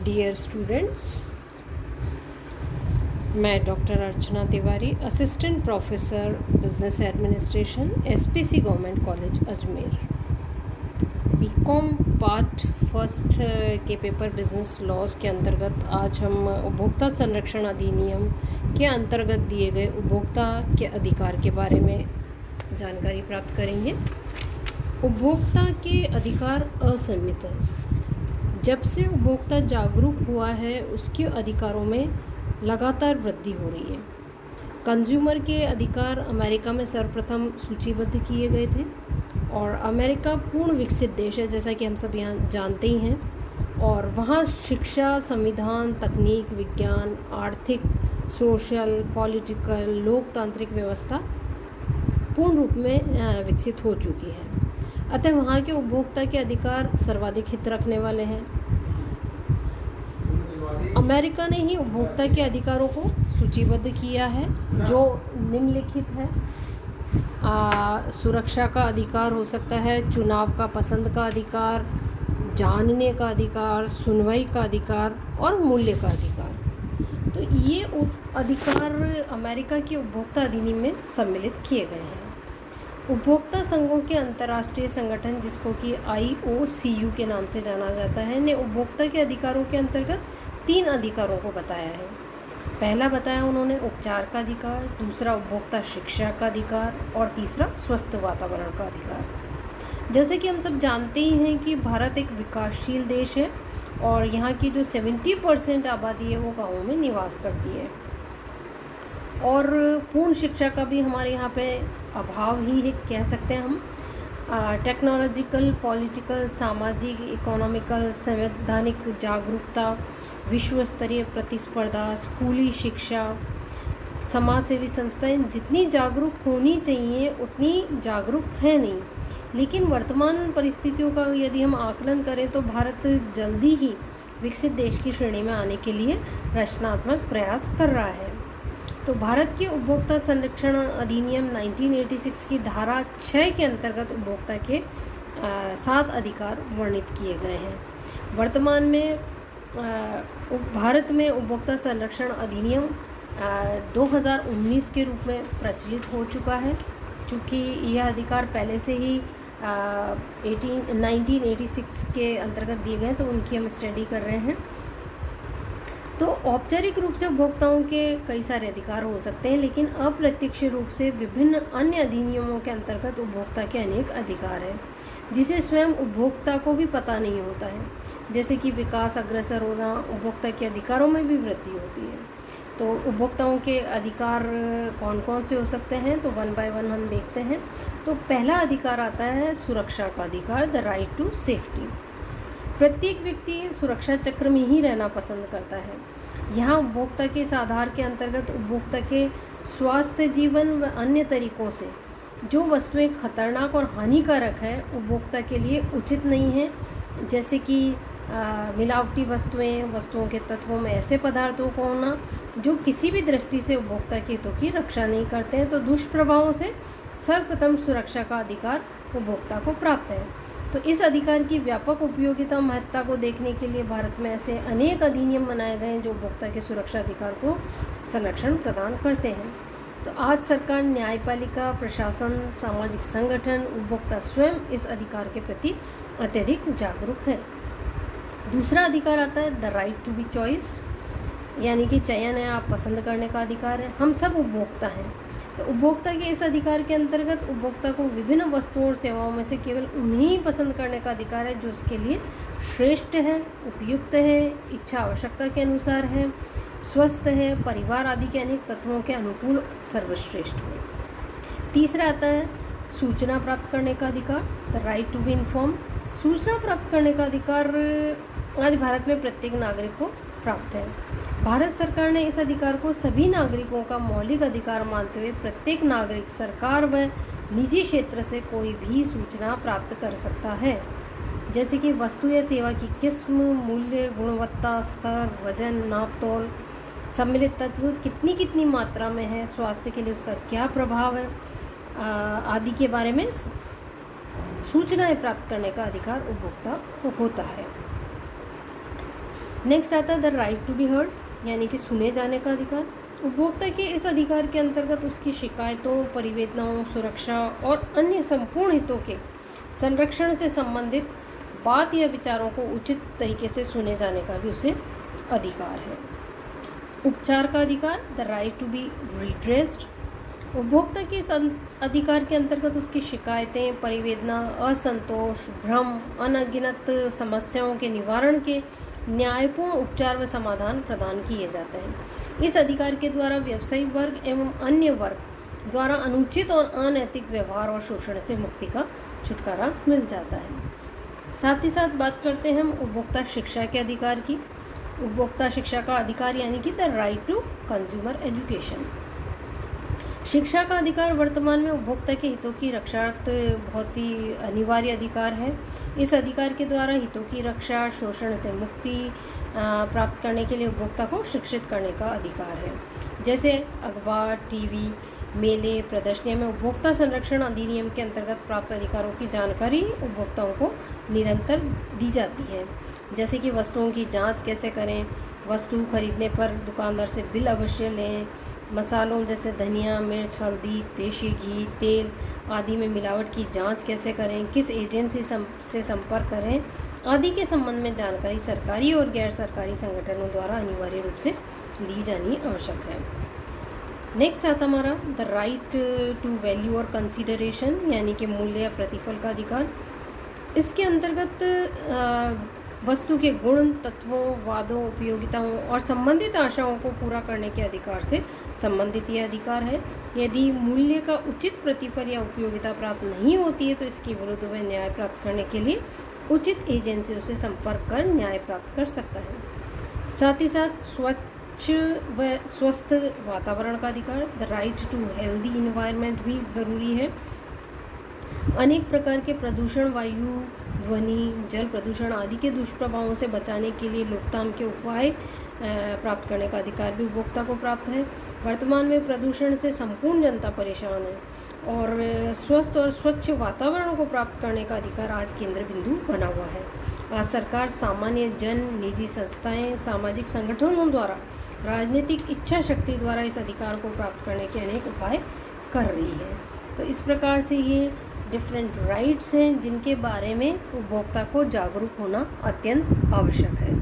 Dear students, मैं doctor Archana Tiwari, assistant professor business administration, SPC government college Ajmer, BCom part first के paper business laws के अंतर्गत आज हम उपभोक्ता संरक्षण अधिनियम के अंतर्गत दिए गए उपभोक्ता के अधिकार के बारे में जानकारी प्राप्त करेंगे। उपभोक्ता के अधिकार असीमित हैं। जब से उपभोक्ता जागरूक हुआ है, उसके अधिकारों में लगातार वृद्धि हो रही है। कंज्यूमर के अधिकार अमेरिका में सर्वप्रथम सूचीबद्ध किए गए थे और अमेरिका पूर्ण विकसित देश है, जैसा कि हम सब यहाँ जानते ही हैं। और वहाँ शिक्षा, संविधान, तकनीक, विज्ञान, आर्थिक, सोशल, पॉलिटिकल, लोकतांत्रिक व्यवस्था पूर्ण रूप में विकसित हो चुकी है। अतः वहाँ के उपभोक्ता के अधिकार सर्वाधिक हित रखने वाले हैं। अमेरिका ने ही उपभोक्ता के अधिकारों को सूचीबद्ध किया है, जो निम्नलिखित है। सुरक्षा का अधिकार हो सकता है, चुनाव का पसंद का अधिकार, जानने का अधिकार, सुनवाई का अधिकार और मूल्य का अधिकार। तो ये अधिकार अमेरिका के उपभोक्ता अधिनियम में सम्मिलित किए गए हैं। उपभोक्ता संघों के अंतर्राष्ट्रीय संगठन, जिसको कि IOCU के नाम से जाना जाता है, ने उपभोक्ता के अधिकारों के अंतर्गत 3 अधिकारों को बताया है। पहला बताया उन्होंने उपचार का अधिकार, दूसरा उपभोक्ता शिक्षा का अधिकार और तीसरा स्वस्थ वातावरण का अधिकार। जैसे कि हम सब जानते ही हैं कि भारत एक विकासशील देश है और यहाँ की जो 70% आबादी है वो गाँवों में निवास करती है और पूर्ण शिक्षा का भी हमारे यहाँ पे अभाव ही है, कह सकते हैं हम। टेक्नोलॉजिकल, पॉलिटिकल, सामाजिक, इकोनॉमिकल, संवैधानिक जागरूकता, विश्व स्तरीय प्रतिस्पर्धा, स्कूली शिक्षा, समाज सेवी संस्थाएं जितनी जागरूक होनी चाहिए उतनी जागरूक है नहीं। लेकिन वर्तमान परिस्थितियों का यदि हम आकलन करें तो भारत जल्दी ही विकसित देश की श्रेणी में आने के लिए रचनात्मक प्रयास कर रहा है। तो भारत के उपभोक्ता संरक्षण अधिनियम 1986 की धारा 6 के अंतर्गत उपभोक्ता के 7 अधिकार वर्णित किए गए हैं। वर्तमान में भारत में उपभोक्ता संरक्षण अधिनियम 2019 के रूप में प्रचलित हो चुका है। चूँकि यह अधिकार पहले से ही 1986 के अंतर्गत दिए गए, तो उनकी हम स्टडी कर रहे हैं। तो औपचारिक रूप से उपभोक्ताओं के कई सारे अधिकार हो सकते हैं, लेकिन अप्रत्यक्ष रूप से विभिन्न अन्य अधिनियमों के अंतर्गत उपभोक्ता के अनेक अधिकार हैं, जिसे स्वयं उपभोक्ता को भी पता नहीं होता है। जैसे कि विकास अग्रसर होना, उपभोक्ता के अधिकारों में भी वृद्धि होती है। तो उपभोक्ताओं के अधिकार कौन कौन से हो सकते हैं, तो 1 बाय 1 हम देखते हैं। तो पहला अधिकार आता है सुरक्षा का अधिकार, द राइट टू सेफ्टी। प्रत्येक व्यक्ति सुरक्षा चक्र में ही रहना पसंद करता है। यहाँ उपभोक्ता के इस आधार के अंतर्गत उपभोक्ता के स्वास्थ्य, जीवन व अन्य तरीकों से जो वस्तुएं खतरनाक और हानिकारक है, उपभोक्ता के लिए उचित नहीं है। जैसे कि मिलावटी वस्तुओं के तत्वों में ऐसे पदार्थों को होना जो किसी भी दृष्टि से उपभोक्ता के हितों की रक्षा नहीं करते हैं। तो दुष्प्रभावों से सर्वप्रथम सुरक्षा का अधिकार उपभोक्ता को प्राप्त है। तो इस अधिकार की व्यापक उपयोगिता महत्ता को देखने के लिए भारत में ऐसे अनेक अधिनियम बनाए गए हैं जो उपभोक्ता के सुरक्षा अधिकार को संरक्षण प्रदान करते हैं। तो आज सरकार, न्यायपालिका, प्रशासन, सामाजिक संगठन, उपभोक्ता स्वयं इस अधिकार के प्रति अत्यधिक जागरूक है। दूसरा अधिकार आता है the right to be choice, यानी कि चयन है, आप पसंद करने का अधिकार है। हम सब उपभोक्ता हैं, तो उपभोक्ता के इस अधिकार के अंतर्गत उपभोक्ता को विभिन्न वस्तुओं और सेवाओं में से केवल उन्हीं पसंद करने का अधिकार है जो उसके लिए श्रेष्ठ है, उपयुक्त है, इच्छा आवश्यकता के अनुसार है, स्वस्थ है, परिवार आदि के अनेक तत्वों के अनुकूल सर्वश्रेष्ठ हो। तीसरा आता है सूचना प्राप्त करने का अधिकार, the right to be inform. सूचना प्राप्त करने का अधिकार आज भारत में प्रत्येक नागरिक को प्राप्त है। भारत सरकार ने इस अधिकार को सभी नागरिकों का मौलिक अधिकार मानते हुए प्रत्येक नागरिक सरकार व निजी क्षेत्र से कोई भी सूचना प्राप्त कर सकता है, जैसे कि वस्तु या सेवा की किस्म, मूल्य, गुणवत्ता, स्तर, वजन, नापतोल, सम्मिलित तत्व कितनी मात्रा में है, स्वास्थ्य के लिए उसका क्या प्रभाव है आदि के बारे में सूचनाएं प्राप्त करने का अधिकार उपभोक्ता को होता है। नेक्स्ट आता है the right to be heard, यानी कि सुने जाने का अधिकार। उपभोक्ता के इस अधिकार के अंतर्गत उसकी शिकायतों, परिवेदनाओं, सुरक्षा और अन्य संपूर्ण हितों के संरक्षण से संबंधित बात या विचारों को उचित तरीके से सुने जाने का भी उसे अधिकार है। उपचार का अधिकार, द राइट टू बी रिड्रेस्ड। उपभोक्ता के इस अधिकार के अंतर्गत उसकी शिकायतें, परिवेदना, असंतोष, भ्रम, अनगिनत समस्याओं के निवारण के न्यायपूर्ण उपचार व समाधान प्रदान किए जाते हैं। इस अधिकार के द्वारा व्यवसायिक वर्ग एवं अन्य वर्ग द्वारा अनुचित और अनैतिक व्यवहार और शोषण से मुक्ति का छुटकारा मिल जाता है। साथ ही साथ बात करते हैं हम उपभोक्ता शिक्षा के अधिकार की। उपभोक्ता शिक्षा का अधिकार यानी कि the right to consumer education. शिक्षा का अधिकार वर्तमान में उपभोक्ता के हितों की रक्षार्थ बहुत ही अनिवार्य अधिकार है। इस अधिकार के द्वारा हितों की रक्षा, शोषण से मुक्ति प्राप्त करने के लिए उपभोक्ता को शिक्षित करने का अधिकार है। जैसे अखबार, टीवी, मेले, प्रदर्शनियों में उपभोक्ता संरक्षण अधिनियम के अंतर्गत प्राप्त अधिकारों की जानकारी उपभोक्ताओं को निरंतर दी जाती है। जैसे कि वस्तुओं की जांच कैसे करें, वस्तु खरीदने पर दुकानदार से बिल अवश्य लें, मसालों जैसे धनिया, मिर्च, हल्दी, देशी घी, तेल आदि में मिलावट की जांच कैसे करें, किस एजेंसी से संपर्क करें आदि के संबंध में जानकारी सरकारी और गैर सरकारी संगठनों द्वारा अनिवार्य रूप से दी जानी आवश्यक है। नेक्स्ट आता हमारा द राइट टू वैल्यू और कंसीडरेशन, यानी कि मूल्य या प्रतिफल का अधिकार। इसके अंतर्गत वस्तु के गुण, तत्वों, वादों, उपयोगिताओं और संबंधित आशाओं को पूरा करने के अधिकार से संबंधित यह अधिकार है। यदि मूल्य का उचित प्रतिफल या उपयोगिता प्राप्त नहीं होती है तो इसके विरुद्ध वह न्याय प्राप्त करने के लिए उचित एजेंसियों से संपर्क कर न्याय प्राप्त कर सकता है। साथ ही साथ स्वच्छ व स्वस्थ वातावरण का अधिकार, the right to healthy environment भी ज़रूरी है। अनेक प्रकार के प्रदूषण, वायु, ध्वनि, जल प्रदूषण आदि के दुष्प्रभावों से बचाने के लिए रोकथाम के उपाय प्राप्त करने का अधिकार भी उपभोक्ता को प्राप्त है। वर्तमान में प्रदूषण से संपूर्ण जनता परेशान है और स्वस्थ और स्वच्छ वातावरण को प्राप्त करने का अधिकार आज केंद्र बिंदु बना हुआ है। आज सरकार, सामान्य जन, निजी संस्थाएं, सामाजिक संगठनों द्वारा, राजनीतिक इच्छा शक्ति द्वारा इस अधिकार को प्राप्त करने के अनेक उपाय कर रही है। तो इस प्रकार से ये डिफरेंट राइट्स हैं जिनके बारे में उपभोक्ता को जागरूक होना अत्यंत आवश्यक है।